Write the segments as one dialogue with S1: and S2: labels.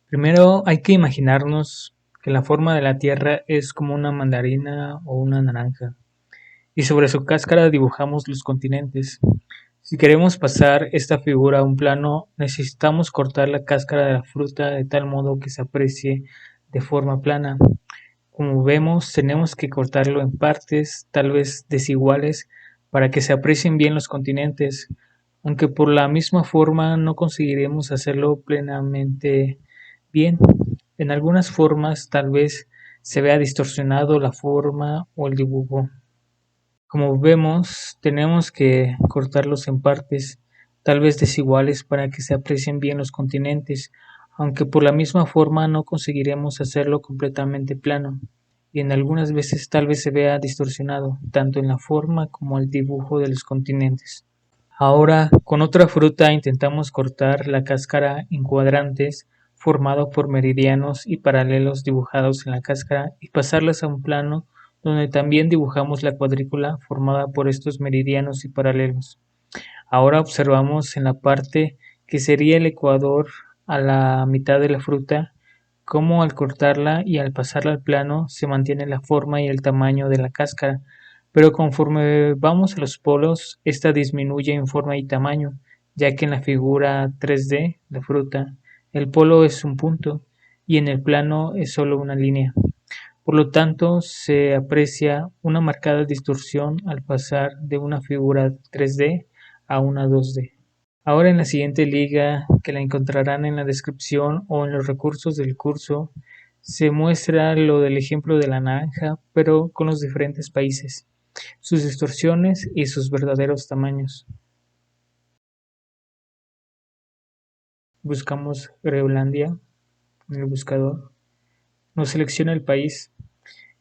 S1: Primero hay que imaginarnos que la forma de la Tierra es como una mandarina o una naranja, y sobre su cáscara dibujamos los continentes. Si queremos pasar esta figura a un plano, necesitamos cortar la cáscara de la fruta de tal modo que se aprecie de forma plana. Como vemos, tenemos que cortarlo en partes, tal vez desiguales, para que se aprecien bien los continentes, aunque por la misma forma no conseguiremos hacerlo plenamente bien. En algunas formas tal vez se vea distorsionado la forma o el dibujo. Como vemos, tenemos que cortarlos en partes, tal vez desiguales, para que se aprecien bien los continentes, aunque por la misma forma no conseguiremos hacerlo completamente plano, y en algunas veces tal vez se vea distorsionado, tanto en la forma como el dibujo de los continentes. Ahora, con otra fruta intentamos cortar la cáscara en cuadrantes formado por meridianos y paralelos dibujados en la cáscara y pasarlas a un plano donde también dibujamos la cuadrícula formada por estos meridianos y paralelos. Ahora observamos en la parte que sería el ecuador a la mitad de la fruta cómo al cortarla y al pasarla al plano se mantiene la forma y el tamaño de la cáscara, pero conforme vamos a los polos, esta disminuye en forma y tamaño, ya que en la figura 3D de fruta, el polo es un punto y en el plano es solo una línea. Por lo tanto, se aprecia una marcada distorsión al pasar de una figura 3D a una 2D. Ahora en la siguiente liga, que la encontrarán en la descripción o en los recursos del curso, se muestra lo del ejemplo de la naranja, pero con los diferentes países, sus distorsiones y sus verdaderos tamaños. Buscamos Groenlandia en el buscador, nos selecciona el país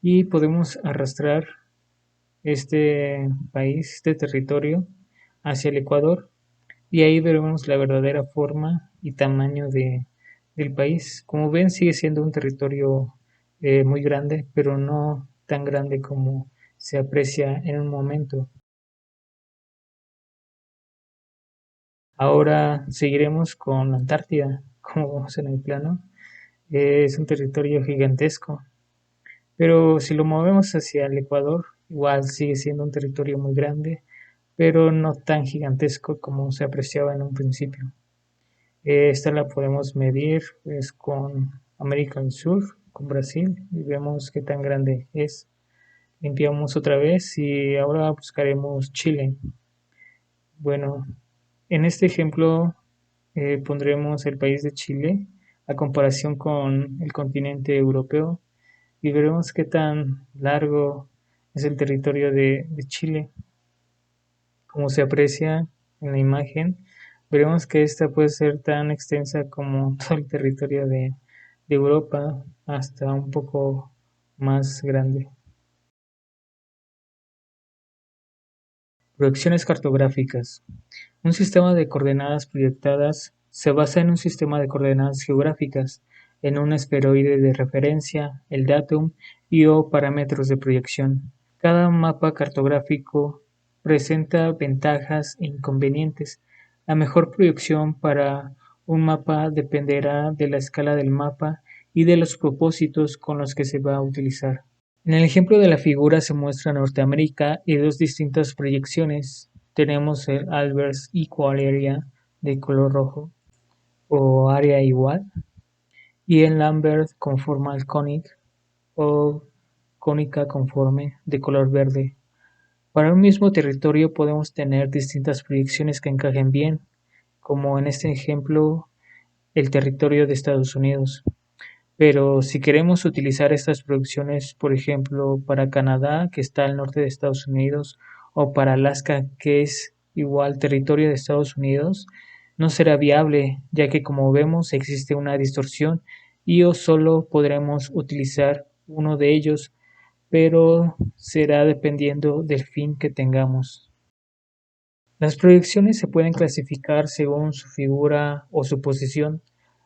S1: y podemos arrastrar este país, este territorio, hacia el Ecuador y ahí veremos la verdadera forma y tamaño del país. Como ven, sigue siendo un territorio muy grande, pero no tan grande como se aprecia en un momento. Ahora seguiremos con la Antártida, como vemos en el plano. Es un territorio gigantesco, pero si lo movemos hacia el Ecuador, igual sigue siendo un territorio muy grande, pero no tan gigantesco como se apreciaba en un principio. Esta la podemos medir pues, con América del Sur, con Brasil, y vemos qué tan grande es. Limpiamos otra vez y ahora buscaremos Chile. Bueno, en este ejemplo pondremos el país de Chile a comparación con el continente europeo y veremos qué tan largo es el territorio de Chile. Como se aprecia en la imagen, veremos que esta puede ser tan extensa como todo el territorio de Europa, hasta un poco más grande. Proyecciones cartográficas. Un sistema de coordenadas proyectadas se basa en un sistema de coordenadas geográficas, en un esferoide de referencia, el datum y o parámetros de proyección. Cada mapa cartográfico presenta ventajas e inconvenientes. La mejor proyección para un mapa dependerá de la escala del mapa y de los propósitos con los que se va a utilizar. En el ejemplo de la figura se muestra Norteamérica y dos distintas proyecciones. Tenemos el Albers Equal Area de color rojo o área igual y el Lambert Conformal Conic o cónica conforme de color verde. Para un mismo territorio podemos tener distintas proyecciones que encajen bien, como en este ejemplo el territorio de Estados Unidos. Pero si queremos utilizar estas proyecciones, por ejemplo, para Canadá, que está al norte de Estados Unidos, o para Alaska, que es igual territorio de Estados Unidos, no será viable, ya que como vemos existe una distorsión y o solo podremos utilizar uno de ellos, pero será dependiendo del fin que tengamos. Las proyecciones se pueden clasificar según su figura o su posición.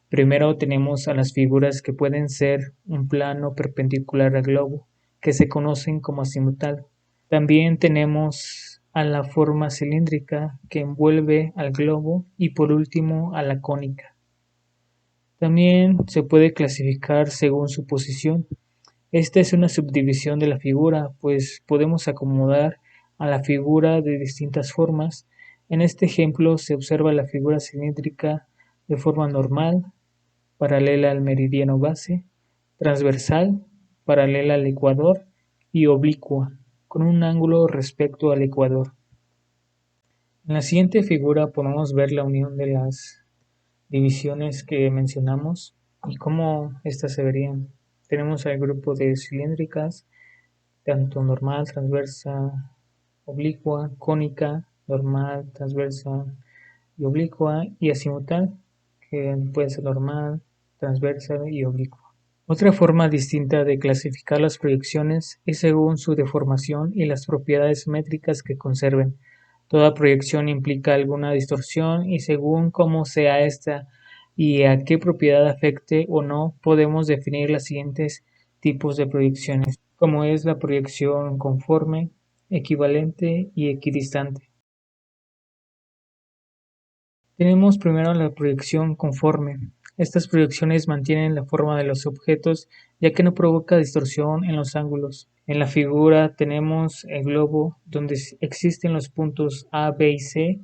S1: Primero tenemos a las figuras que pueden ser un plano perpendicular al globo, que se conocen como azimutal. También tenemos a la forma cilíndrica que envuelve al globo y por último a la cónica. También se puede clasificar según su posición. Esta es una subdivisión de la figura, pues podemos acomodar a la figura de distintas formas. En este ejemplo se observa la figura cilíndrica de forma normal, paralela al meridiano base, transversal, paralela al ecuador y oblicua, con un ángulo respecto al ecuador. En la siguiente figura podemos ver la unión de las divisiones que mencionamos y cómo estas se verían. Tenemos el grupo de cilíndricas, tanto normal, transversa, oblicua, cónica, normal, transversa y oblicua, y azimutal, que puede ser normal, transversa y oblicua. Otra forma distinta de clasificar las proyecciones es según su deformación y las propiedades métricas que conserven. Toda proyección implica alguna distorsión y según cómo sea esta y a qué propiedad afecte o no, podemos definir los siguientes tipos de proyecciones, como es la proyección conforme, equivalente y equidistante. Tenemos primero la proyección conforme. Estas proyecciones mantienen la forma de los objetos ya que no provoca distorsión en los ángulos. En la figura tenemos el globo donde existen los puntos A, B y C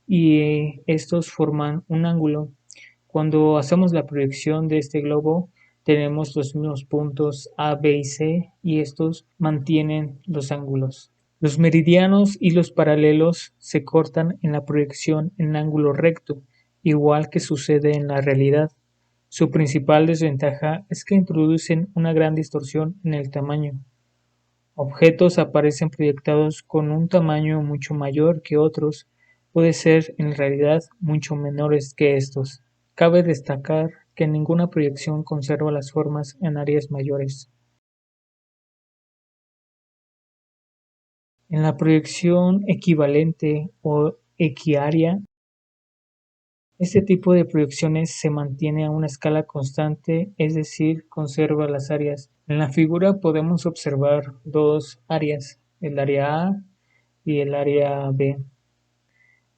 S1: y estos forman un ángulo. Cuando hacemos la proyección de este globo tenemos los mismos puntos A, B y C y estos mantienen los ángulos. Los meridianos y los paralelos se cortan en la proyección en ángulo recto, igual que sucede en la realidad. Su principal desventaja es que introducen una gran distorsión en el tamaño. Objetos aparecen proyectados con un tamaño mucho mayor que otros, puede ser en realidad mucho menores que estos. Cabe destacar que ninguna proyección conserva las formas en áreas mayores. En la proyección equivalente o equiárea, este tipo de proyecciones se mantiene a una escala constante, es decir, conserva las áreas. En la figura podemos observar dos áreas, el área A y el área B.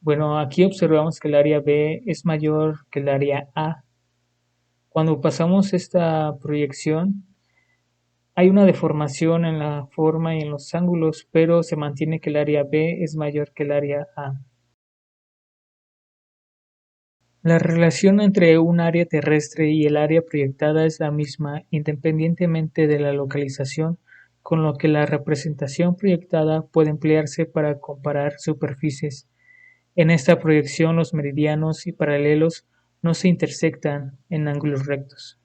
S1: Bueno, aquí observamos que el área B es mayor que el área A. Cuando pasamos esta proyección, hay una deformación en la forma y en los ángulos, pero se mantiene que el área B es mayor que el área A. La relación entre un área terrestre y el área proyectada es la misma independientemente de la localización, con lo que la representación proyectada puede emplearse para comparar superficies. En esta proyección los meridianos y paralelos no se intersectan en ángulos rectos.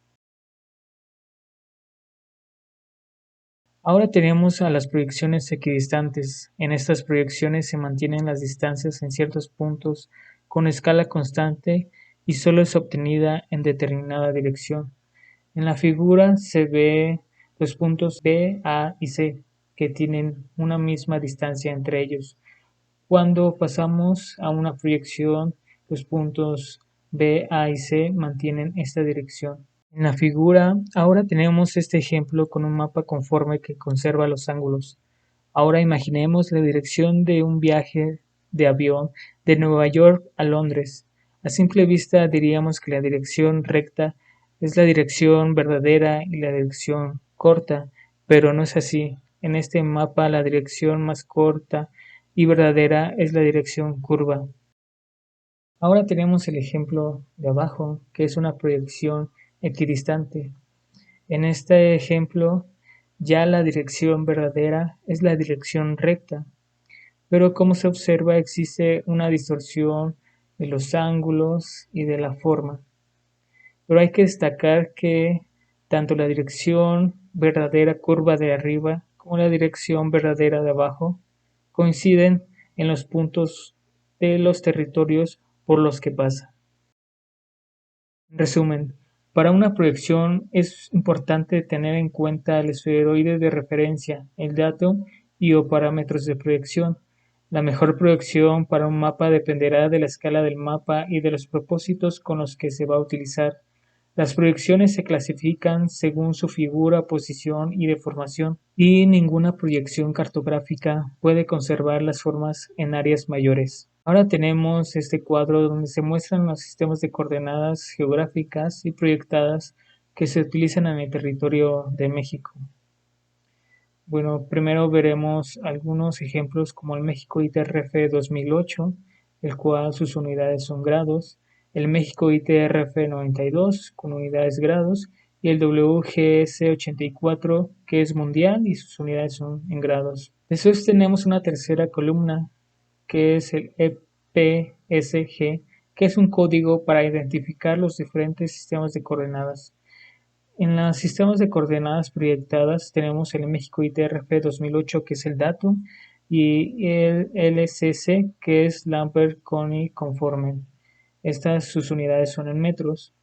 S1: Ahora tenemos a las proyecciones equidistantes. En estas proyecciones se mantienen las distancias en ciertos puntos con escala constante y solo es obtenida en determinada dirección. En la figura se ve los puntos B, A y C que tienen una misma distancia entre ellos. Cuando pasamos a una proyección, los puntos B, A y C mantienen esta dirección. En la figura, ahora tenemos este ejemplo con un mapa conforme que conserva los ángulos. Ahora imaginemos la dirección de un viaje de avión de Nueva York a Londres. A simple vista diríamos que la dirección recta es la dirección verdadera y la dirección corta, pero no es así. En este mapa la dirección más corta y verdadera es la dirección curva. Ahora tenemos el ejemplo de abajo, que es una proyección equidistante. En este ejemplo, ya la dirección verdadera es la dirección recta, pero como se observa existe una distorsión de los ángulos y de la forma. Pero hay que destacar que tanto la dirección verdadera curva de arriba como la dirección verdadera de abajo coinciden en los puntos de los territorios por los que pasa. En resumen, para una proyección es importante tener en cuenta el esferoide de referencia, el dato y o parámetros de proyección. La mejor proyección para un mapa dependerá de la escala del mapa y de los propósitos con los que se va a utilizar. Las proyecciones se clasifican según su figura, posición y deformación, y ninguna proyección cartográfica puede conservar las formas en áreas mayores. Ahora tenemos este cuadro donde se muestran los sistemas de coordenadas geográficas y proyectadas que se utilizan en el territorio de México. Bueno, primero veremos algunos ejemplos como el México ITRF 2008, el cual sus unidades son grados, el México ITRF 92 con unidades grados y el WGS 84 que es mundial y sus unidades son en grados. Después tenemos una tercera columna que es el EPSG, que es un código para identificar los diferentes sistemas de coordenadas. En los sistemas de coordenadas proyectadas tenemos el México ITRF 2008 que es el dato y el LCC que es Lambert Coney Conformal. Estas sus unidades son en metros.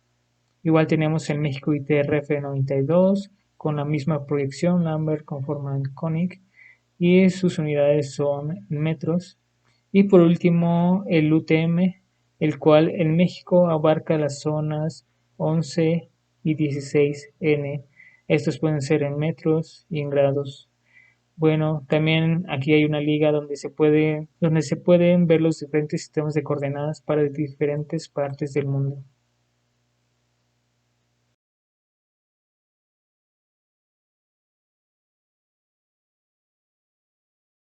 S1: Igual tenemos el México ITRF 92 con la misma proyección Lambert Conformal Conic y sus unidades son en metros. Y por último el UTM, el cual en México abarca las zonas 11 y 16N. Estos pueden ser en metros y en grados. Bueno, también aquí hay una liga donde se pueden ver los diferentes sistemas de coordenadas para diferentes partes del mundo.